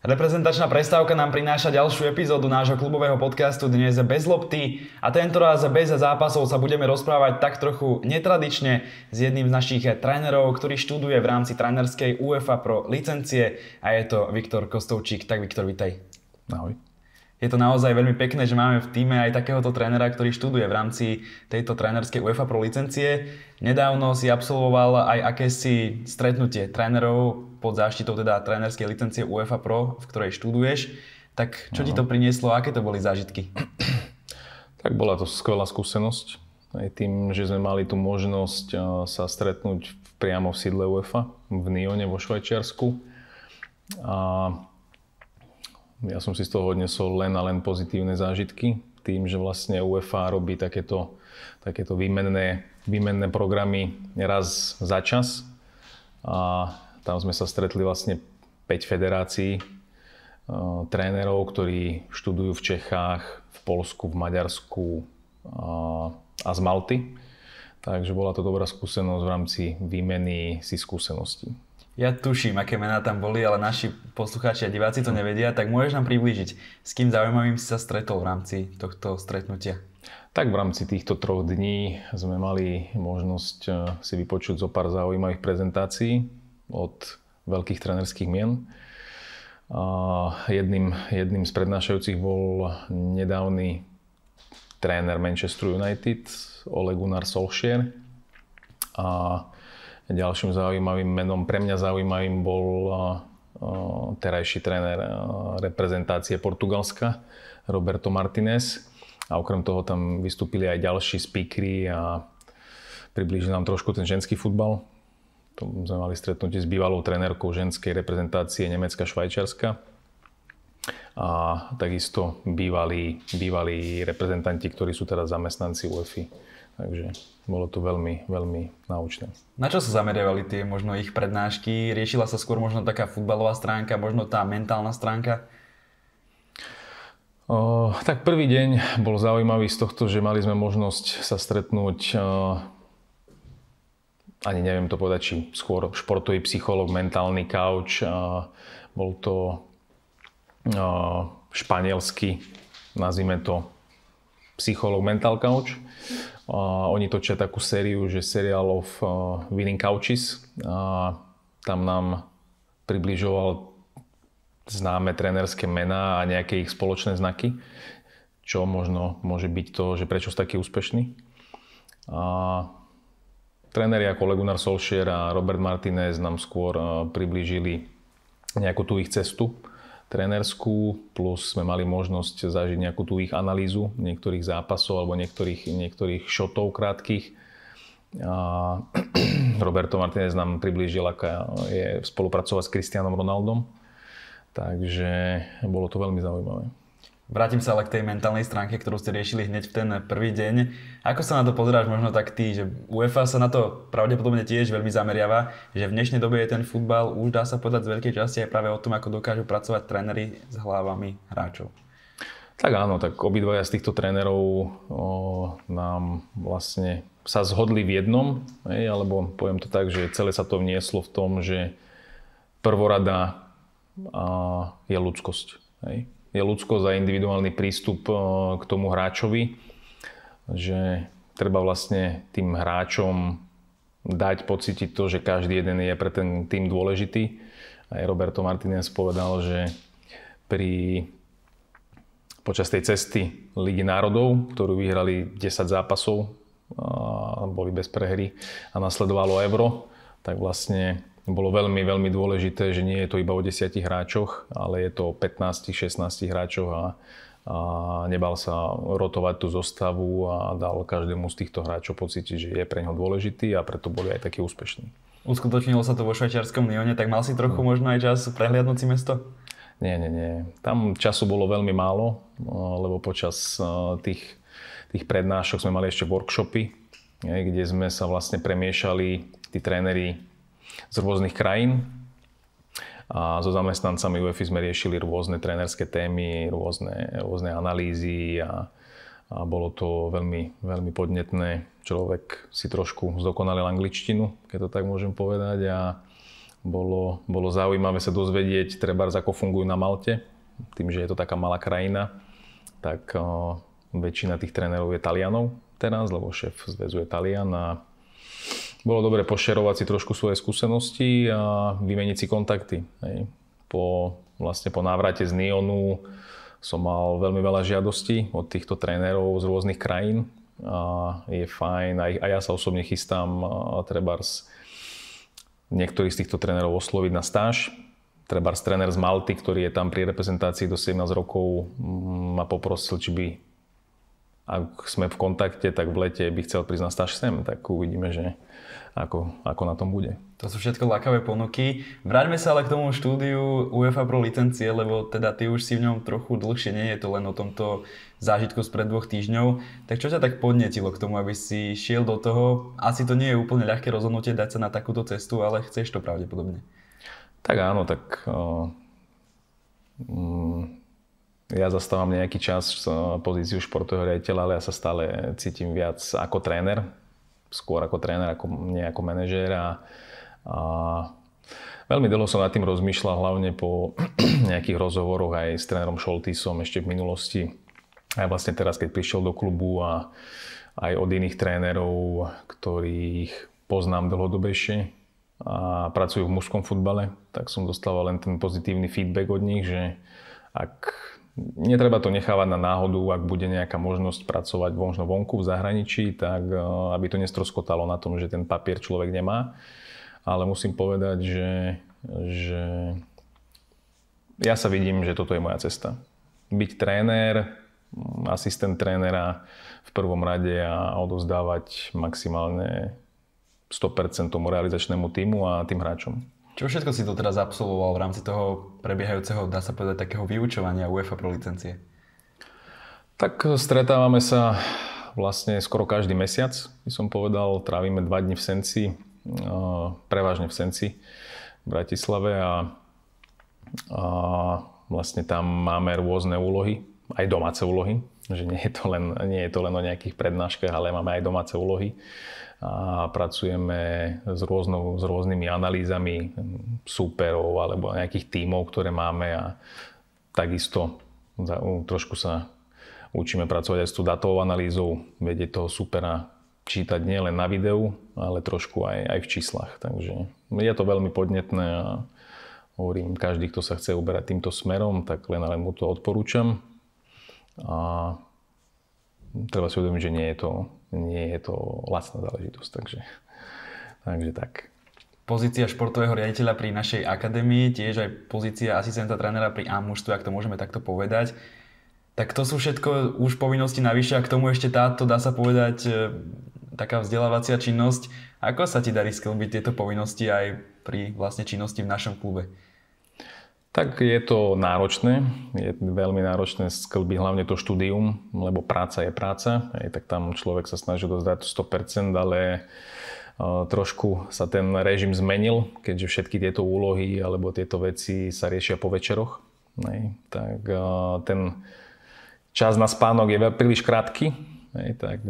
Reprezentačná prestávka nám prináša ďalšiu epizódu nášho klubového podcastu dnes bez lopty a tentoraz bez zápasov sa budeme rozprávať tak trochu netradične s jedným z našich trénerov, ktorý študuje v rámci trénerskej UEFA Pro licencie a je to Viktor Kostovčík. Tak Viktor, vitaj. Ahoj. Je to naozaj veľmi pekné, že máme v tíme aj takéhoto trénera, ktorý študuje v rámci tejto trénerskej UEFA Pro licencie. Nedávno si absolvoval aj akési stretnutie trénerov pod záštitou teda trénerskej licencie UEFA Pro, v ktorej študuješ. Tak čo ti to prinieslo? Aké to boli zážitky? Tak bola to skvelá skúsenosť. Aj tým, že sme mali tú možnosť sa stretnúť priamo v sídle UEFA v Nyone vo Švajčiarsku. A ja som si z toho odnesol len a len pozitívne zážitky. Tým, že vlastne UEFA robí takéto výmenné programy raz za čas. A tam sme sa stretli vlastne 5 federácií trénerov, ktorí študujú v Čechách, v Poľsku, v Maďarsku a z Malty. Takže bola to dobrá skúsenosť v rámci výmeny si skúseností. Ja tuším, aké mená tam boli, ale naši poslucháči a diváci to nevedia, tak môžeš nám priblížiť, s kým zaujímavým si sa stretol v rámci tohto stretnutia? Tak v rámci týchto 3 dní sme mali možnosť si vypočuť zo pár zaujímavých prezentácií od veľkých trénerských mien. Jedným z prednášajúcich bol nedávny tréner Manchester United, Ole Gunnar Solskjaer. A ďalším zaujímavým menom, pre mňa zaujímavým bol terajší tréner reprezentácie Portugalska, Roberto Martinez. A okrem toho tam vystúpili aj ďalší speakery a priblížili nám trošku ten ženský futbal. To sme mali stretnutie s bývalou trénerkou ženskej reprezentácie Nemecka-Švajčiarska. A takisto bývalí reprezentanti, ktorí sú teraz zamestnanci UEFA. Takže bolo to veľmi, veľmi náučné. Na čo sa zameriavali tie možno ich prednášky? Riešila sa skôr možno taká futbalová stránka, možno tá mentálna stránka? Tak prvý deň bol zaujímavý z tohto, že mali sme možnosť sa stretnúť, ani neviem to povedať, či skôr športový psychológ, mentálny coach. Bol to španielsky, nazvime to psychológ, mental coach. Oni točia takú sériu, že Serial of Winning Couches. Tam nám približoval známe trénerské mená a nejaké ich spoločné znaky, čo možno môže byť to, že prečo sú takí úspešní. Tréneri ako Ole Gunnar Solskjaer a Robert Martinez nám skôr priblížili nejakú tú ich cestu trénerskú, plus sme mali možnosť zažiť nejakú tú ich analýzu niektorých zápasov alebo niektorých šotov krátkych. Roberto Martinez nám priblížil, aká je spolupracovať s Cristianom Ronaldom. Takže bolo to veľmi zaujímavé. Vrátim sa ale k tej mentálnej stránke, ktorú ste riešili hneď v ten prvý deň. Ako sa na to pozeráš možno tak ty, že UEFA sa na to pravdepodobne tiež veľmi zameriava, že v dnešnej dobe je ten futbal už dá sa povedať z veľkej časti aj práve o tom, ako dokážu pracovať tréneri s hlavami hráčov. Tak áno, tak obidvaja z týchto trénerov nám vlastne sa zhodli v jednom, alebo poviem to tak, že celé sa to vnieslo v tom, že prvorada je ľudskosť. Je ľudskosť a individuálny prístup k tomu hráčovi, že treba vlastne tým hráčom dať pocítiť to, že každý jeden je pre ten tým dôležitý. Aj Roberto Martinez povedal, že počas tej cesty Ligy národov, ktorú vyhrali 10 zápasov, a boli bez prehry a nasledovalo Euro, tak vlastne bolo veľmi, veľmi dôležité, že nie je to iba o 10 hráčoch, ale je to o 15-16 hráčoch a nebal sa rotovať tú zostavu a dal každému z týchto hráčov pocítiť, že je pre ňo dôležitý a preto boli aj takí úspešní. Uskutočnilo sa to vo švajčiarskom Nyone, tak mal si trochu možno aj čas prehliadnúť si mesto? Nie. Tam času bolo veľmi málo, lebo počas tých prednášok sme mali ešte workshopy, kde sme sa vlastne premiešali tí tréneri z rôznych krajín a so zamestnancami UEFA sme riešili rôzne trénerské témy, rôzne analýzy a bolo to veľmi, veľmi podnetné. Človek si trošku zdokonalil angličtinu, keď to tak môžem povedať, a bolo zaujímavé sa dozvedieť trebárs, ako fungujú na Malte. Tým, že je to taká malá krajina, tak väčšina tých trénerov je Talianov teraz, lebo šéf zväzu je Talian a bolo dobre pošerovať si trošku svoje skúsenosti a vymeniť si kontakty. Hej. Po návrate z Nyonu som mal veľmi veľa žiadostí od týchto trénerov z rôznych krajín. A je fajn, aj ja sa osobne chystám trebárs niektorých z týchto trénerov osloviť na stáž. Trebárs tréner z Malty, ktorý je tam pri reprezentácii do 17 rokov, ma poprosil, či by, ak sme v kontakte, tak v lete by chcel prísť na stáž sem. Tak uvidíme, že ako na tom bude. To sú všetko lákavé ponuky. Vráťme sa ale k tomu štúdiu UEFA Pro licencie, lebo teda ty už si v ňom trochu dlhšie, nie je to len o tomto zážitku spred 2 týždňov. Tak čo ťa tak podnietilo k tomu, aby si šiel do toho? Asi to nie je úplne ľahké rozhodnutie dať sa na takúto cestu, ale chceš to pravdepodobne. Tak áno, tak ja zastávam nejaký čas pozíciu športového riaditeľa, ale ja sa stále cítim viac ako tréner. Skôr ako tréner, nie ako manažér a veľmi dlho som nad tým rozmýšľal, hlavne po nejakých rozhovoroch aj s trénerom Šoltisom ešte v minulosti. Aj vlastne teraz, keď prišiel do klubu a aj od iných trénerov, ktorých poznám dlhodobejšie a pracujú v mužskom futbale, tak som dostával len ten pozitívny feedback od nich, že netreba to nechávať na náhodu, ak bude nejaká možnosť pracovať možno vonku v zahraničí, tak aby to nestroskotalo na tom, že ten papier človek nemá. Ale musím povedať, že ja sa vidím, že toto je moja cesta. Byť tréner, asistent trénera v prvom rade a odovzdávať maximálne 100% tomu realizačnému tímu a tým hráčom. Čo všetko si to teraz absolvoval v rámci toho prebiehajúceho, dá sa povedať, takého vyučovania UEFA Pro licencie? Tak stretávame sa vlastne skoro každý mesiac, by som povedal. Trávime 2 dni v Senci, prevažne v Senci, v Bratislave a vlastne tam máme rôzne úlohy, aj domáce úlohy. Že nie je to len o nejakých prednáškach, ale máme aj domáce úlohy. A pracujeme s rôznymi analýzami súperov alebo nejakých tímov, ktoré máme a takisto trošku sa učíme pracovať aj s tú datovou analýzou, vedieť toho súpera čítať nielen na videu, ale trošku aj v číslach. Takže je to veľmi podnetné a hovorím, každý, kto sa chce uberať týmto smerom, tak len mu to odporúčam. A treba si uvedomiť, že nie je to lacná záležitosť, takže tak. Pozícia športového riaditeľa pri našej akadémii, tiež aj pozícia asistenta trénera pri A-mužstve, ak to môžeme takto povedať. Tak to sú všetko už povinnosti navyše a k tomu ešte táto, dá sa povedať, taká vzdelávacia činnosť. Ako sa ti darí sklbiť tieto povinnosti aj pri vlastne činnosti v našom klube? Tak je to náročné, je veľmi náročné sklbiť hlavne to štúdium, lebo práca je práca, tak tam človek sa snaží dozdať 100%, ale trošku sa ten režim zmenil, keďže všetky tieto úlohy alebo tieto veci sa riešia po večeroch. Tak ten čas na spánok je príliš krátky, tak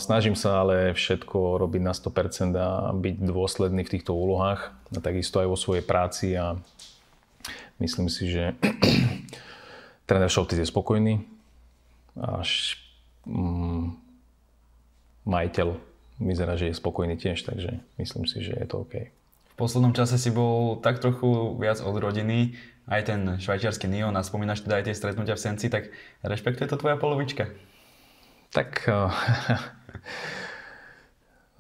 snažím sa ale všetko robiť na 100% a byť dôsledný v týchto úlohách, a takisto aj vo svojej práci a myslím si, že tréner Šoltis je spokojný a majiteľ vyzerá, že je spokojný tiež, takže myslím si, že je to OK. V poslednom čase si bol tak trochu viac od rodiny, aj ten švajčiarsky Nyon a spomínaš teda aj tie stretnutia v Senci, tak rešpektuje to tvoja polovička? Tak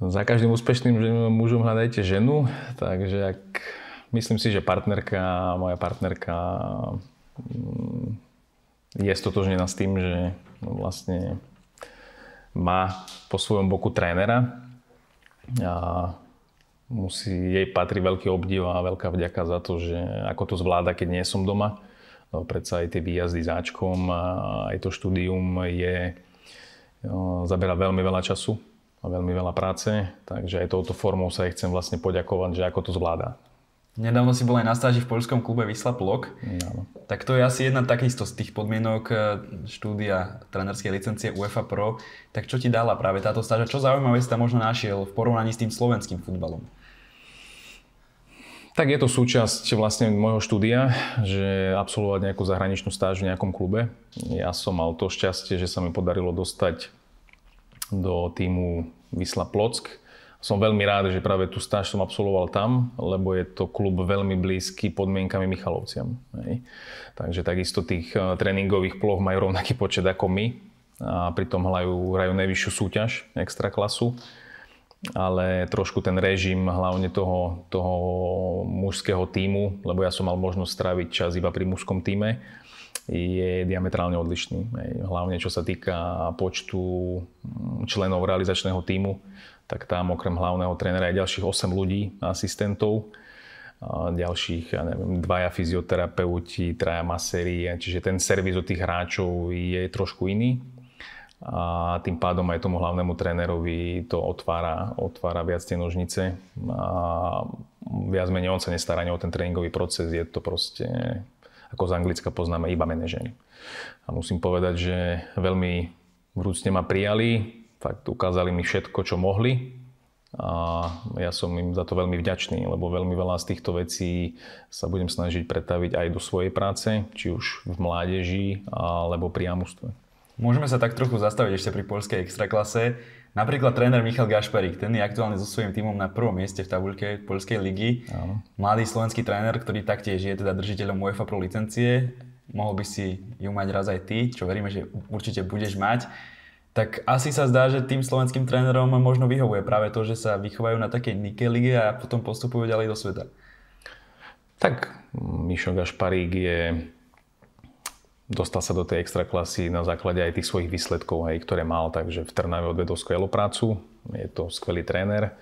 za každým úspešným mužom hľadajte ženu, takže myslím si, že moja partnerka je stotožnená s tým, že vlastne má po svojom boku trénera a jej patrí veľký obdiv a veľká vďaka za to, že ako to zvláda, keď nie som doma. Predsa aj tie výjazdy záčkom a aj to štúdium zabera veľmi veľa času a veľmi veľa práce, takže aj touto formou sa jej chcem vlastne poďakovať, že ako to zvláda. Nedávno si bol aj na stáži v poľskom klube Wisla Plock. Áno. Tak to je asi jedna takisto z tých podmienok štúdia trénerskej licencie UEFA Pro. Tak čo ti dala práve táto stáža? Čo zaujímavé si tam možno našiel v porovnaní s tým slovenským futbalom? Tak je to súčasť vlastne môjho štúdia, že absolvovať nejakú zahraničnú stáž v nejakom klube. Ja som mal to šťastie, že sa mi podarilo dostať do tímu Wisla Plock. Som veľmi rád, že práve tú stáž som absolvoval tam, lebo je to klub veľmi blízky podmienkami Michalovciam. Hej. Takže takisto tých tréningových ploch majú rovnaký počet ako my a pritom hrajú najvyššiu súťaž, extraklasu. Ale trošku ten režim hlavne toho mužského tímu, lebo ja som mal možnosť stráviť čas iba pri mužskom tíme, je diametrálne odlišný. Hlavne čo sa týka počtu členov realizačného tímu, tak tam okrem hlavného trénera je ďalších 8 ľudí, asistentov, ďalších, ja neviem, 2 fyzioterapeuti, 3 maséri, čiže ten servis od tých hráčov je trošku iný. A tým pádom aj tomu hlavnému trénerovi to otvára viac tie nožnice a viac menej on sa nestará o ten tréningový proces, je to proste, ako z Anglicka poznáme, iba manažer. A musím povedať, že veľmi vrúcne ma prijali, fakt ukázali mi všetko, čo mohli a ja som im za to veľmi vďačný, lebo veľmi veľa z týchto vecí sa budem snažiť pretaviť aj do svojej práce, či už v mládeži alebo pri amústve. Môžeme sa tak trochu zastaviť ešte pri poľskej extraklase. Napríklad tréner Michal Gašparík, ten je aktuálne so svojím tímom na prvom mieste v tabuľke poľskej ligy. Áno. Mladý slovenský tréner, ktorý taktiež je teda držiteľom UEFA Pro licencie. Mohol by si ju mať raz aj ty, čo veríme, že určite budeš mať. Tak asi sa zdá, že tým slovenským trénerom možno vyhovuje práve to, že sa vychovajú na takej Nike lige a potom postupujú ďalej do sveta. Tak, Mišo Gašparík dostal sa do tej extraklasy na základe aj tých svojich výsledkov, ktoré mal, takže v Trnave odvedol skvelú prácu, je to skvelý tréner.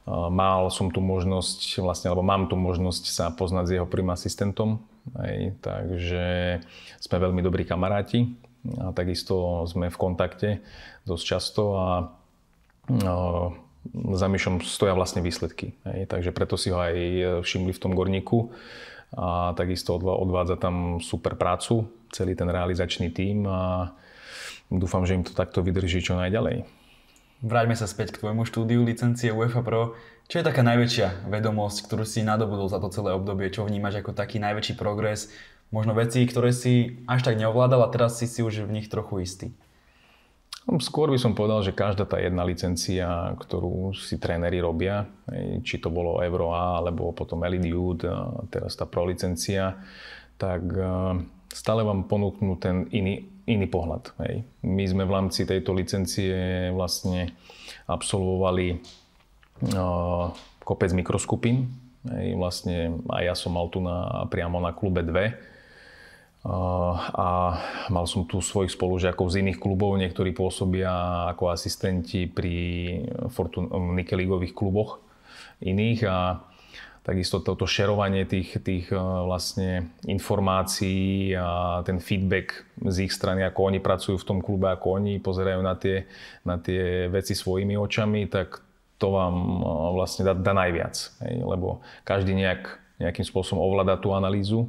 Mám tu možnosť sa poznať s jeho prvým asistentom, takže sme veľmi dobrí kamaráti a takisto sme v kontakte dosť často a za Mišom stoja vlastne výsledky, takže preto si ho aj všimli v tom Gorníku. A takisto odvádza tam super prácu, celý ten realizačný tím a dúfam, že im to takto vydrží čo najďalej. Vráťme sa späť k tvojmu štúdiu licencie UEFA Pro. Čo je taká najväčšia vedomosť, ktorú si nadobudol za to celé obdobie? Čo vnímaš ako taký najväčší progres? Možno veci, ktoré si až tak neovládal a teraz si už v nich trochu istý. Skôr by som povedal, že každá tá jedna licencia, ktorú si tréneri robia, či to bolo Euro A, alebo potom Elite Youth, teraz tá Pro licencia, tak stále vám ponúknú ten iný pohľad. My sme v rámci tejto licencie vlastne absolvovali kopec mikroskupín. Vlastne aj ja som mal tu priamo na klube 2. A mal som tu svojich spolužiakov z iných klubov, niektorí pôsobia ako asistenti pri Nike ligových kluboch iných a takisto toto šerovanie tých vlastne informácií a ten feedback z ich strany, ako oni pracujú v tom klube, ako oni pozerajú na tie veci svojimi očami, tak to vám vlastne dá najviac, lebo každý nejakým spôsobom ovláda tú analýzu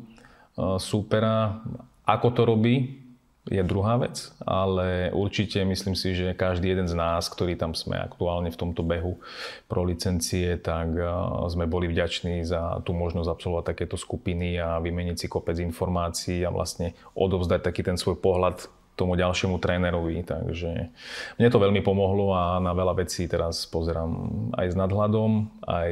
súpera. Ako to robí, je druhá vec, ale určite myslím si, že každý jeden z nás, ktorí tam sme aktuálne v tomto behu pro licencie, tak sme boli vďační za tú možnosť absolvovať takéto skupiny a vymeniť si kopec informácií a vlastne odovzdať taký ten svoj pohľad tomu ďalšiemu trénerovi. Takže mne to veľmi pomohlo a na veľa vecí teraz pozerám aj s nadhľadom, aj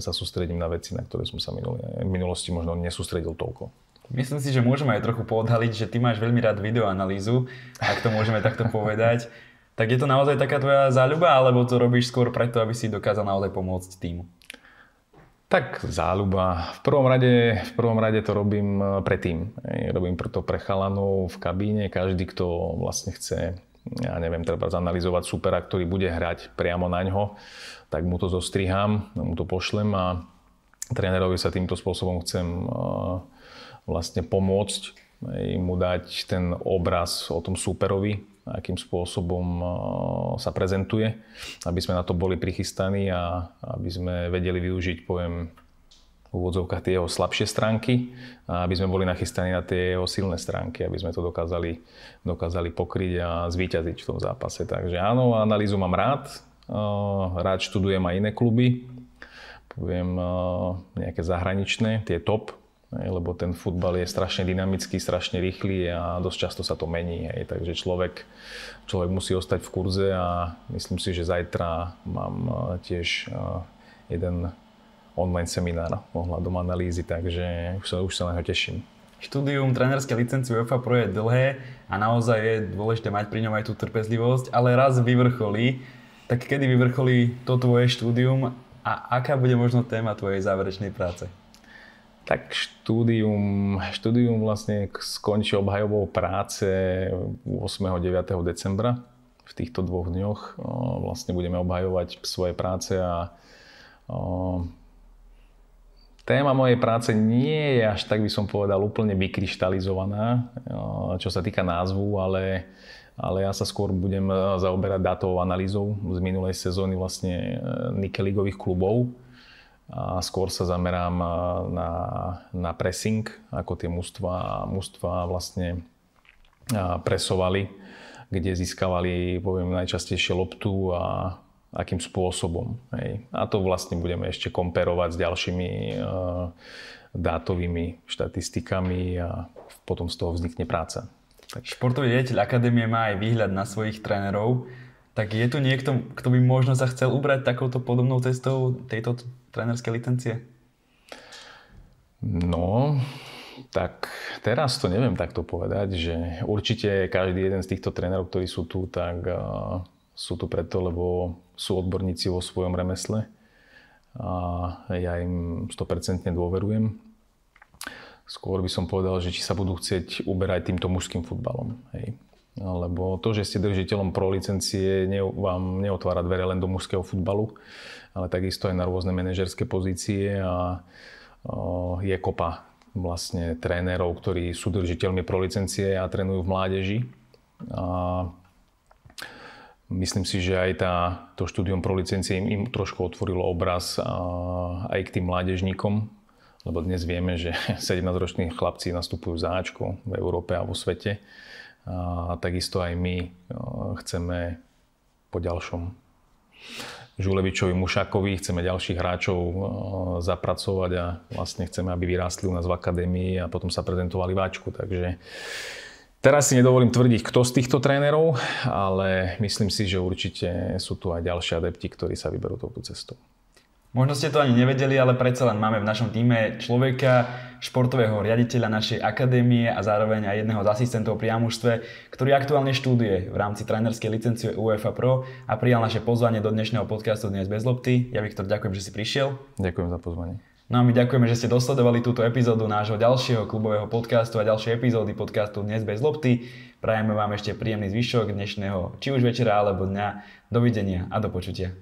sa sústredím na veci, na ktoré som sa v minulosti možno nesústredil toľko. Myslím si, že môžeme aj trochu poodhaliť, že ty máš veľmi rád videoanalýzu, ak to môžeme takto povedať. Tak je to naozaj taká tvoja záľuba, alebo to robíš skôr preto, aby si dokázal naozaj pomôcť týmu? Tak záľuba. V prvom rade to robím pre tým. Robím to pre chalanov v kabíne. Každý, kto vlastne chce, treba zanalizovať supera, ktorý bude hrať priamo na ňo, tak mu to zostriham, mu to pošlem a trénerovi sa týmto spôsobom chcem vlastne pomôcť, mu dať ten obraz o tom súperovi, akým spôsobom sa prezentuje, aby sme na to boli prichystaní a aby sme vedeli využiť, poviem, v úvodzovkách tie jeho slabšie stránky a aby sme boli nachystaní na tie jeho silné stránky, aby sme to dokázali pokryť a zvíťaziť v tom zápase. Takže áno, analýzu mám rád študujem aj iné kluby. poviem, nejaké zahraničné, tie top, lebo ten futbal je strašne dynamický, strašne rýchly a dosť často sa to mení. Takže človek musí ostať v kurze a myslím si, že zajtra mám tiež jeden online seminár ohľadom analýzy, takže už sa na ho teším. Štúdium trénerskej licencie UEFA Pro je dlhé a naozaj je dôležité mať pri ňom aj tú trpezlivosť, ale raz vyvrcholí. Tak kedy vyvrcholí to tvoje štúdium a aká bude možno téma tvojej záverečnej práce? Tak štúdium vlastne skončí obhajobou práce 8. 9. decembra. V týchto 2 dňoch vlastne budeme obhajovať svoje práce a téma mojej práce nie je až tak, by som povedal, úplne vykryštalizovaná, čo sa týka názvu, ale ja sa skôr budem zaoberať dátovou analýzou z minulej sezóny vlastne Nike-ligových klubov. A skôr sa zamerám na pressing, ako tie mužstva vlastne presovali, kde získavali, poviem, najčastejšie loptu a akým spôsobom. Hej. A to vlastne budeme ešte komperovať s ďalšími dátovými štatistikami a potom z toho vznikne práca. Tak. Športový riaditeľ akadémie má aj výhľad na svojich trénerov. Tak je tu niekto, kto by možno sa chcel ubrať takouto podobnou cestou tejto trénerskej licencie? No, tak teraz to neviem takto povedať, že určite každý jeden z týchto trénerov, ktorí sú tu, tak sú tu preto, lebo sú odborníci vo svojom remesle a ja im 100% dôverujem. Skôr by som povedal, že či sa budú chcieť uberať týmto mužským futbalom. Hej. Lebo to, že ste držiteľom pro licencie, vám neotvára dvere len do mužského futbalu, ale takisto aj na rôzne manažerské pozície a je kopa vlastne trénerov, ktorí sú držiteľmi pro licencie a trénujú v mládeži. A myslím si, že aj to štúdium pro licencie im trošku otvorilo obraz aj k tým mládežníkom, lebo dnes vieme, že 17-roční chlapci nastupujú za Ačko v Európe a vo svete. A takisto aj my chceme po ďalšom Žulevičovi, Mušákovi, chceme ďalších hráčov zapracovať a vlastne chceme, aby vyrástli u nás v akadémii a potom sa prezentovali v Ačku. Takže teraz si nedovolím tvrdiť, kto z týchto trénerov, ale myslím si, že určite sú tu aj ďalší adepti, ktorí sa vyberú touto cestou. Možno ste to ani nevedeli, ale predsa len máme v našom tíme človeka, športového riaditeľa našej akadémie a zároveň aj jedného z asistentov pri mužstve, ktorý aktuálne študuje v rámci trénerskej licencie UEFA Pro a prijal naše pozvanie do dnešného podcastu Dnes bez lopty. Ja, Viktor, ďakujem, že si prišiel. Ďakujem za pozvanie. No a my ďakujeme, že ste dosledovali túto epizódu nášho ďalšieho klubového podcastu a ďalšie epizódy podcastu Dnes bez lopty. Prajeme vám ešte príjemný zvyšok dnešného či už večera alebo dňa. Dovidenia a do počutia.